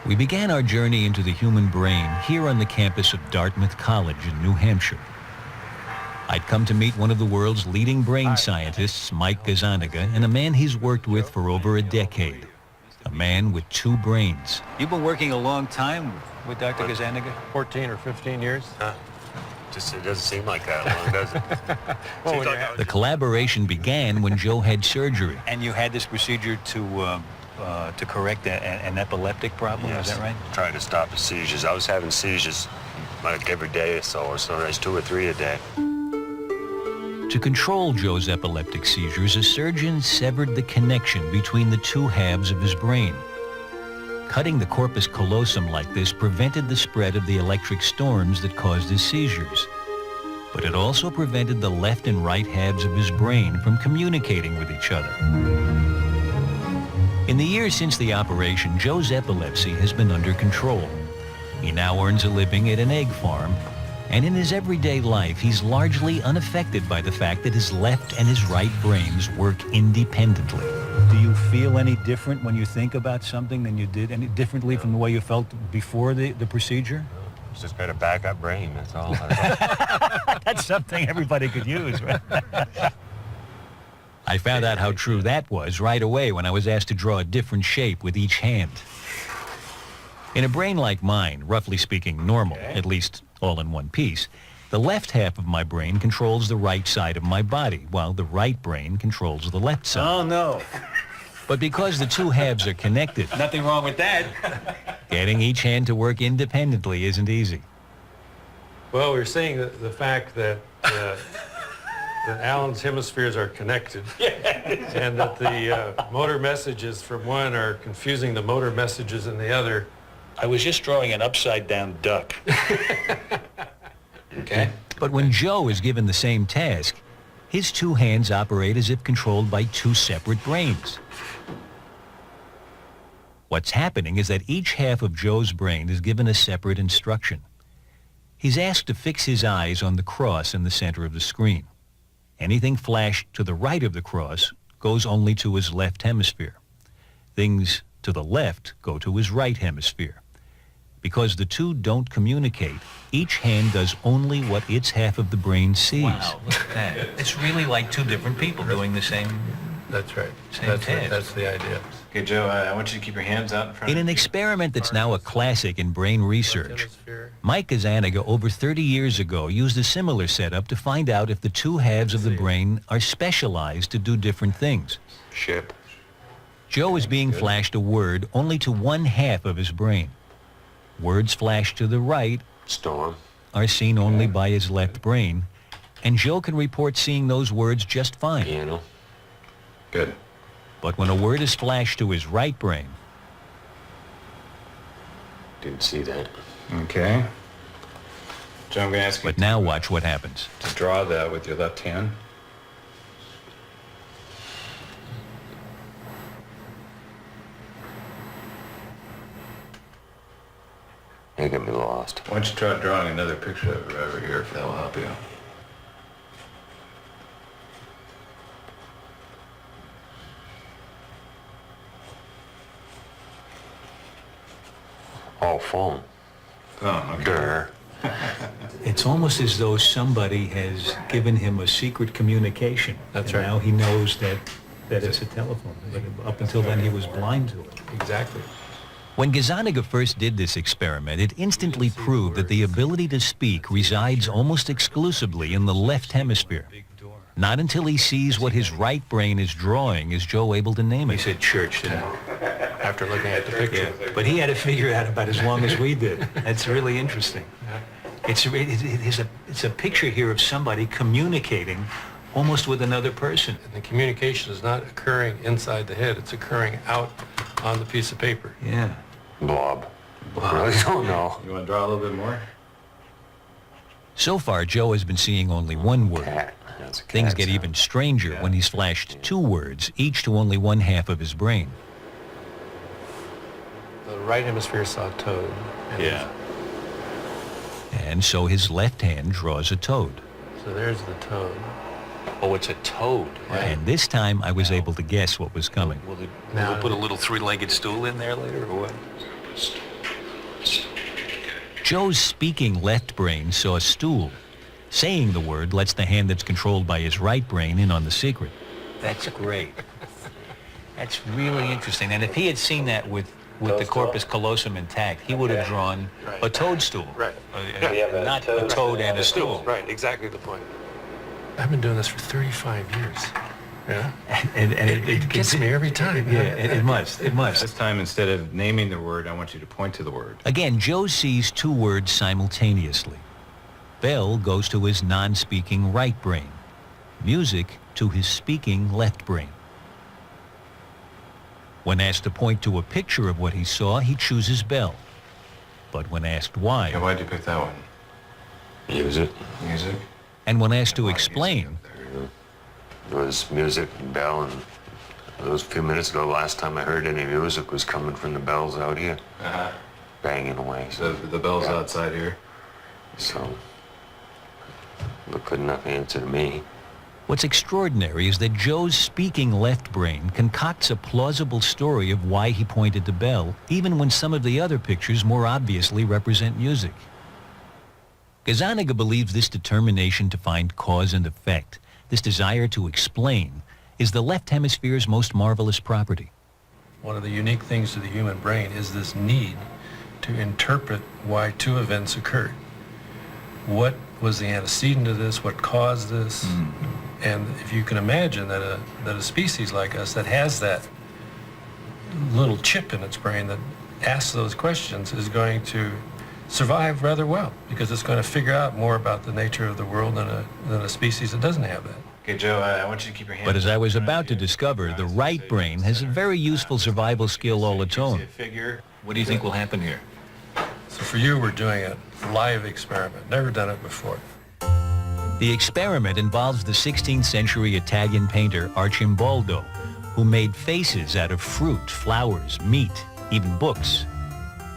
We began our journey into the human brain here on the campus of Dartmouth College in New Hampshire. I'd come to meet one of the world's leading brain scientists, Mike Gazzaniga, and a man he's worked with for over a decade. A man with two brains. You've been working a long time with Dr. Gazzaniga? 14 or 15 years. It doesn't seem like that long, does it? The collaboration began when Joe had surgery. And you had this procedure to correct an epileptic problem, Yes. Is that right? Trying to stop the seizures. I was having seizures like every day or so, or sometimes 2 or 3 a day. To control Joe's epileptic seizures, a surgeon severed the connection between the two halves of his brain. Cutting the corpus callosum like this prevented the spread of the electric storms that caused his seizures. But it also prevented the left and right halves of his brain from communicating with each other. In the years since the operation, Joe's epilepsy has been under control. He now earns a living at an egg farm, and in his everyday life, he's largely unaffected by the fact that his left and his right brains work independently. Do you feel any different when you think about something than you did, any differently from the way you felt before the procedure? It's just got a backup brain, that's all. That's something everybody could use, right? I found out how true that was right away when I was asked to draw a different shape with each hand. In a brain like mine, roughly speaking normal, at least all in one piece, the left half of my brain controls the right side of my body, while the right brain controls the left side. Oh, no. But because the two halves are connected, Nothing wrong with that. getting each hand to work independently isn't easy. Well, we're seeing the fact that Alan's hemispheres are connected, and that the motor messages from one are confusing the motor messages in the other. I was just drawing an upside-down duck. Okay. But when Joe is given the same task, his two hands operate as if controlled by two separate brains. What's happening is that each half of Joe's brain is given a separate instruction. He's asked to fix his eyes on the cross in the center of the screen. Anything flashed to the right of the cross goes only to his left hemisphere. Things to the left go to his right hemisphere. Because the two don't communicate, each hand does only what its half of the brain sees. Wow, look at that. It's really like two different people doing the same. That's right. Same task. That's the idea. Okay, Joe, I want you to keep your hands out in front In of an you. experiment that's now a classic in brain research, Mike Gazzaniga over 30 years ago used a similar setup to find out if the two halves of the brain are specialized to do different things. Ship. Joe is being flashed a word only to one half of his brain. Words flashed to the right Storm. are seen only by his left brain, and Joe can report seeing those words just fine. Piano. Good. But when a word is flashed to his right brain, Didn't see that. Okay. Joe, I'm going to ask you but now watch what happens. to draw that with your left hand. You get me lost. Why don't you try drawing another picture of it over here if that will help you. Oh, phone. Oh, okay. Grr. It's almost as though somebody has given him a secret communication. That's and right. now he knows that it's a telephone. But up until then, he was blind to it. Exactly. When Gazzaniga first did this experiment, it instantly proved that the ability to speak resides almost exclusively in the left hemisphere. Not until he sees what his right brain is drawing is Joe able to name it. He said church, didn't he? After looking at the picture. Yeah, but he had to figure it out about as long as we did. That's really interesting. It's a picture here of somebody communicating almost with another person. And the communication is not occurring inside the head, it's occurring out on the piece of paper. Yeah. Blob. I really don't know. You want to draw a little bit more? So far, Joe has been seeing only one word. Cat. That's a cat Things get sound. even stranger when he's flashed two words, each to only one half of his brain. The right hemisphere saw toad. And And so his left hand draws a toad. So there's the toad. Oh, it's a toad. Right. And this time I was able to guess what was coming. Now- put a little three-legged stool in there later or what? Joe's speaking left brain saw a stool. Saying the word lets the hand that's controlled by his right brain in on the secret. That's great. That's really interesting. And if he had seen that with the corpus callosum intact, he would have drawn a toadstool. Right. Not a toad and a stool. Right, exactly the point. I've been doing this for 35 years. Yeah. And It gets me every time. Yeah, it must. It must. This time, instead of naming the word, I want you to point to the word. Again, Joe sees two words simultaneously. Bell goes to his non-speaking right brain. Music to his speaking left brain. When asked to point to a picture of what he saw, he chooses Bell. But when asked why, Yeah, why'd you pick that one? Music. Music? and when asked to explain, It was music and bell, and it was a few minutes ago. Last time I heard any music was coming from the bells out here, banging away. So the bell's outside here. So, but good enough answer to me. what's extraordinary is that Joe's speaking left brain concocts a plausible story of why he pointed to Bell, even when some of the other pictures more obviously represent music. Gazzaniga believes this determination to find cause and effect, this desire to explain, is the left hemisphere's most marvelous property. One of the unique things to the human brain is this need to interpret why two events occurred. What was the antecedent to this? What caused this? And if you can imagine that a species like us that has that little chip in its brain that asks those questions is going to survive rather well, because it's going to figure out more about the nature of the world than a species that doesn't have that. Okay, Joe, I want you to keep your hand. But as I was about to discover, the right brain has a very useful survival skill all its own. What do you think will happen here? So for you, we're doing a live experiment. Never done it before. The experiment involves the 16th century Italian painter Arcimboldo, who made faces out of fruit, flowers, meat, even books.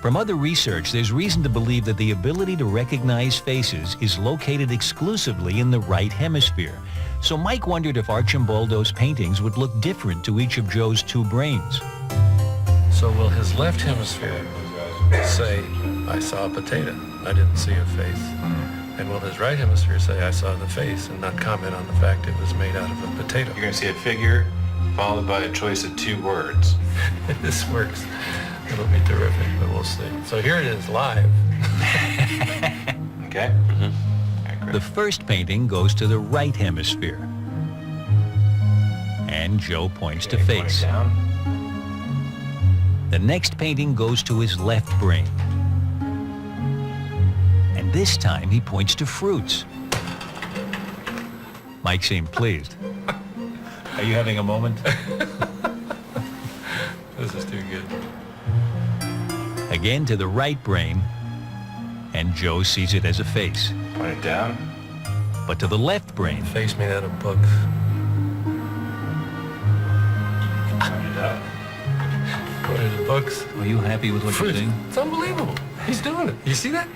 From other research, there's reason to believe that the ability to recognize faces is located exclusively in the right hemisphere. So Mike wondered if Arcimboldo's paintings would look different to each of Joe's two brains. So will his left hemisphere say, I saw a potato, I didn't see a face? And will his right hemisphere say, I saw the face, and not comment on the fact it was made out of a potato? You're going to see a figure followed by a choice of two words. If this works, it'll be terrific, but we'll see. So here it is, live. Okay? The first painting goes to the right hemisphere. And Joe points to face. Down. The next painting goes to his left brain. And this time he points to fruits. Mike seemed pleased. Are you having a moment? This is too good. Again to the right brain, and Joe sees it as a face. Point it down. But to the left brain, Face made out of books. Point it up. What are the books? are you happy with what you're Fruit. seeing? It's unbelievable. He's doing it. You see that?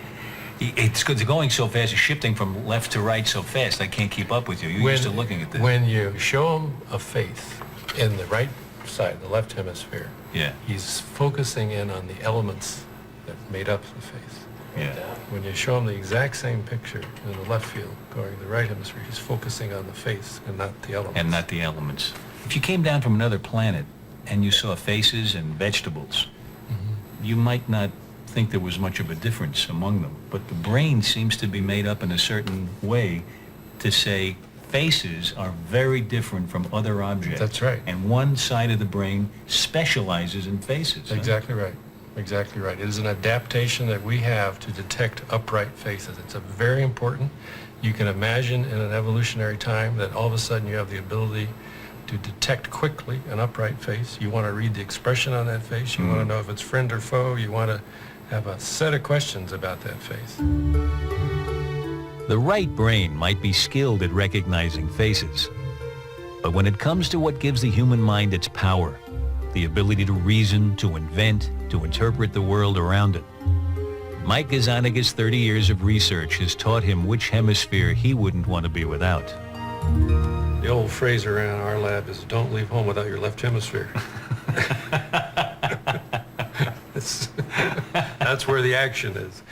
It's going so fast, it's shifting from left to right so fast, I can't keep up with you. You're used to looking at this. When you show him a face in the right side, the left hemisphere, Yeah, he's focusing in on the elements that made up the face. yeah. When you show him the exact same picture in the left field going to the right hemisphere, he's focusing on the face and not the elements. And not the elements. If you came down from another planet and you saw faces and vegetables, you might not think there was much of a difference among them. But the brain seems to be made up in a certain way to say faces are very different from other objects. That's right. And one side of the brain specializes in faces. huh? Exactly right. Exactly right. It is an adaptation that we have to detect upright faces. It's a very important. You can imagine in an evolutionary time that all of a sudden you have the ability to detect quickly an upright face. You want to read the expression on that face. You want to know if it's friend or foe. You want to have a set of questions about that face. The right brain might be skilled at recognizing faces. But when it comes to what gives the human mind its power, the ability to reason, to invent, to interpret the world around it, Mike Gazzaniga's 30 years of research has taught him which hemisphere he wouldn't want to be without. The old phrase around our lab is, don't leave home without your left hemisphere. That's where the action is.